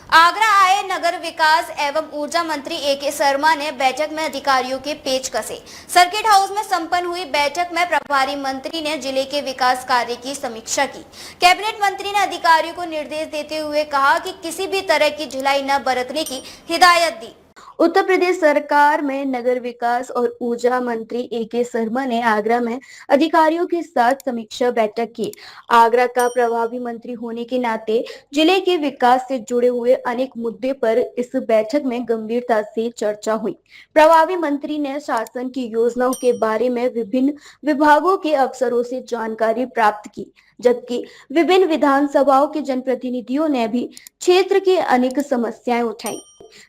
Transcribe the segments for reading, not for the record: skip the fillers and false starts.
आगरा आए नगर विकास एवं ऊर्जा मंत्री ए.के. शर्मा ने बैठक में अधिकारियों के पेच कसे। सर्किट हाउस में संपन्न हुई बैठक में प्रभारी मंत्री ने जिले के विकास कार्य की समीक्षा की। कैबिनेट मंत्री ने अधिकारियों को निर्देश देते हुए कहा कि किसी भी तरह की ढिलाई न बरतने की हिदायत दी। उत्तर प्रदेश सरकार में नगर विकास और ऊर्जा मंत्री ए.के. शर्मा ने आगरा में अधिकारियों के साथ समीक्षा बैठक की। आगरा का प्रभावी मंत्री होने के नाते जिले के विकास से जुड़े हुए अनेक मुद्दे पर इस बैठक में गंभीरता से चर्चा हुई। प्रभावी मंत्री ने शासन की योजनाओं के बारे में विभिन्न विभागों के अफसरों से जानकारी प्राप्त की, जबकि विभिन्न विधानसभाओं के जनप्रतिनिधियों ने भी क्षेत्र की अनेक समस्याएं उठाई।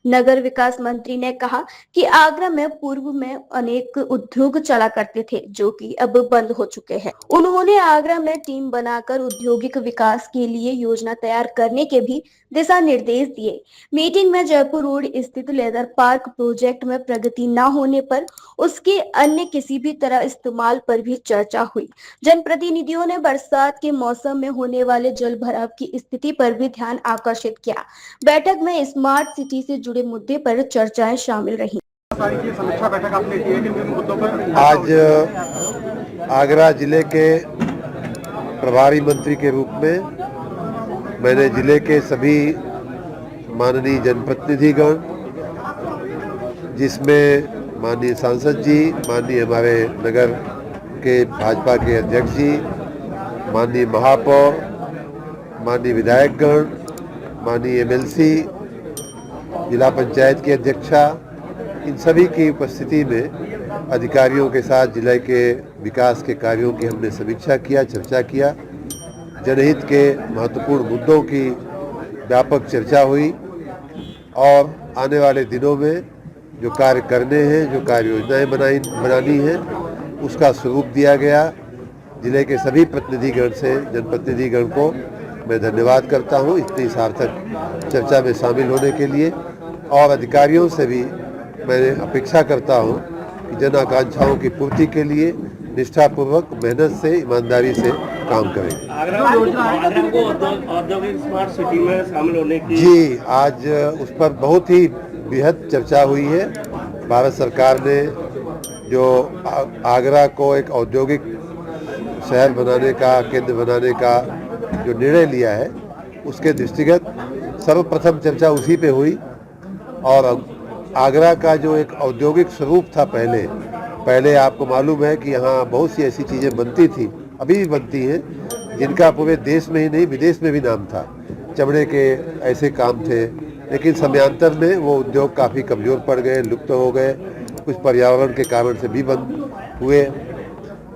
नगर विकास मंत्री ने कहा कि आगरा में पूर्व में अनेक उद्योग चला करते थे, जो कि अब बंद हो चुके हैं। उन्होंने आगरा में टीम बनाकर औद्योगिक विकास के लिए योजना तैयार करने के भी दिशा निर्देश दिए। मीटिंग में जयपुर रोड स्थित लेदर पार्क प्रोजेक्ट में प्रगति न होने पर उसके अन्य किसी भी तरह इस्तेमाल पर भी चर्चा हुई। जनप्रतिनिधियों ने बरसात के मौसम में होने वाले जल भराव की स्थिति पर भी ध्यान आकर्षित किया। बैठक में स्मार्ट सिटी से जुड़े मुद्दे पर चर्चाएं शामिल रही। समीक्षा बैठक आपने की है किन मुद्दों पर? आज आगरा जिले के प्रभारी मंत्री के रूप में मैंने जिले के सभी माननीय जनप्रतिनिधिगण, जिसमें माननीय सांसद जी, माननीय हमारे नगर के भाजपा के अध्यक्ष जी, माननीय महापौर, माननीय विधायकगण, माननीय एमएलसी, जिला पंचायत की अध्यक्षा, इन सभी की उपस्थिति में अधिकारियों के साथ जिले के विकास के कार्यों की हमने समीक्षा किया, चर्चा किया। जनहित के महत्वपूर्ण मुद्दों की व्यापक चर्चा हुई और आने वाले दिनों में जो कार्य करने हैं, जो कार्य योजनाएं बनानी हैं, उसका स्वरूप दिया गया। जिले के सभी प्रतिनिधिगण से जनप्रतिनिधिगण को मैं धन्यवाद करता हूं इतनी सार्थक चर्चा में शामिल होने के लिए, और अधिकारियों से भी मैं अपेक्षा करता हूं कि जन आकांक्षाओं की पूर्ति के लिए निष्ठापूर्वक, मेहनत से, ईमानदारी से काम करेंगे। आगरा को औद्योगिक स्मार्ट सिटी में शामिल होने की जी, आज उस पर बहुत ही बेहद चर्चा हुई है। भारत सरकार ने जो आगरा को एक औद्योगिक शहर बनाने का, केंद्र बनाने का जो निर्णय लिया है, उसके दृष्टिगत सर्वप्रथम चर्चा उसी पे हुई। और आगरा का जो एक औद्योगिक स्वरूप था पहले आपको मालूम है कि यहाँ बहुत सी ऐसी चीज़ें बनती थी, अभी भी बनती हैं, जिनका पूरे देश में ही नहीं विदेश में भी नाम था। चमड़े के ऐसे काम थे, लेकिन समयांतर में वो उद्योग काफ़ी कमज़ोर पड़ गए, लुप्त हो गए, कुछ पर्यावरण के कारण से भी बंद हुए।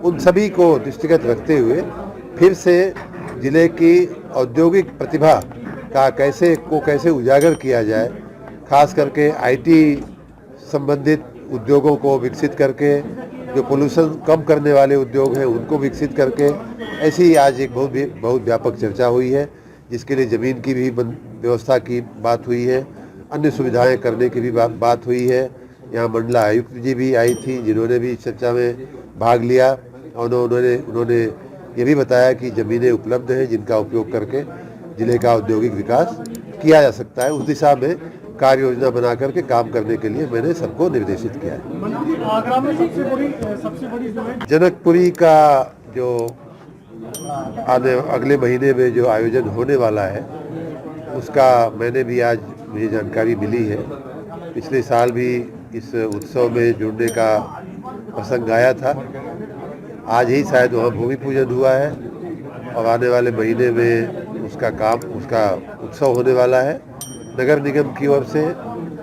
उन सभी को दृष्टिगत रखते हुए फिर से जिले की औद्योगिक प्रतिभा का कैसे उजागर किया जाए, खास करके आईटी संबंधित उद्योगों को विकसित करके, जो पोल्यूशन कम करने वाले उद्योग हैं उनको विकसित करके, ऐसी आज एक बहुत व्यापक चर्चा हुई है, जिसके लिए ज़मीन की भी व्यवस्था की बात हुई है, अन्य सुविधाएं करने की भी बात हुई है। यहाँ मंडला आयुक्त जी भी आई थी, जिन्होंने भी इस चर्चा में भाग लिया, और उन्होंने ये भी बताया कि ज़मीनें उपलब्ध हैं जिनका उपयोग करके जिले का औद्योगिक विकास किया जा सकता है। उस दिशा में कार्य योजना बना करके काम करने के लिए मैंने सबको निर्देशित किया है। आगरा में सबसे बड़ी जनकपुरी का जो अगले महीने में जो आयोजन होने वाला है, उसका मैंने भी आज मुझे जानकारी मिली है। पिछले साल भी इस उत्सव में जुड़ने का प्रसंग आया था। आज ही शायद वहाँ भूमि पूजन हुआ है और आने वाले महीने में उसका उत्सव होने वाला है। नगर निगम की ओर से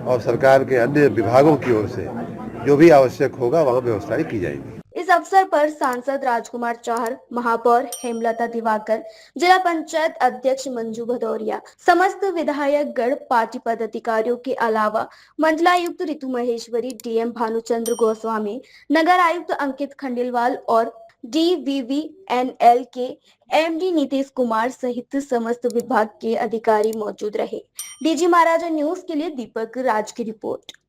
और सरकार के अन्य विभागों की ओर से जो भी आवश्यक होगा वहाँ व्यवस्थाएं की जाएगी। इस अवसर पर सांसद राजकुमार चाहर, महापौर हेमलता दिवाकर, जिला पंचायत अध्यक्ष मंजू भदौरिया, समस्त विधायक गण, पार्टी पदाधिकारियों के अलावा मंडलायुक्त ऋतु महेश्वरी, डीएम भानुचंद्र गोस्वामी, नगर आयुक्त अंकित खंडेलवाल और DVVNL के MD नीतीश कुमार सहित समस्त विभाग के अधिकारी मौजूद रहे। DG महाराजा न्यूज के लिए दीपक राज की रिपोर्ट।